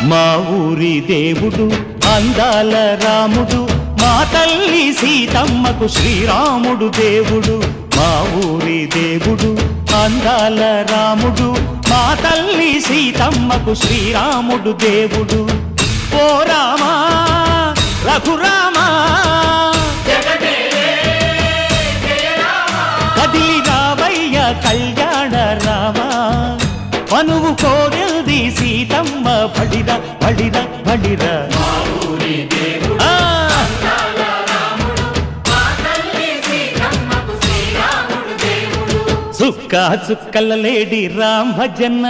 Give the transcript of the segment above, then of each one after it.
మా ఊరి దేవుడు అందాల రాముడు, మా తల్లి సీతమ్మకు శ్రీరాముడు దేవుడు. మా ఊరి దేవుడు అందాల రాముడు, మా తల్లి సీతమ్మకు శ్రీరాముడు దేవుడు. ఓ రామా రఘురామా కదిలి రావయ్య కళ్యాణ రామా, మనువు కోరెల్ది సీతమ్మ బడిర బడిర బడిర. చుక్క చుక్కల లేడి రామ్ భజన,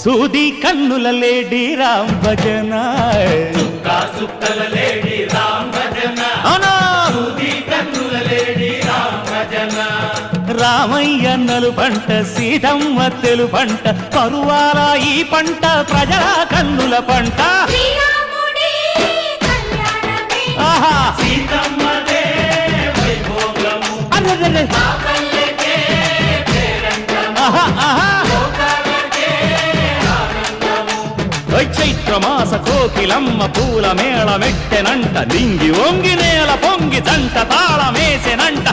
సూది కన్నుల లేడి రామ్ భజన. చుక్క చుక్కల లేడి రామ్ భజన, సూది కన్నుల లేడి రామ్ భజన. రామయ్య నలు పంట సీతమ్మ తెలు పంట, పరువాల ఈ పంట ప్రజల కన్నుల పంట. ఆహా సీతమ్మదే వైభోగము, అరెరెరె. పల్లెకే పేరంటము, ఆహా ఆహా లోకాలకే ఆనందము. చైత్రమాస కోకిలమ్మ పూల మేళ మెట్టెనంట, లింగి వంగి నేల పొంగి జంట తాళమేసెనంట.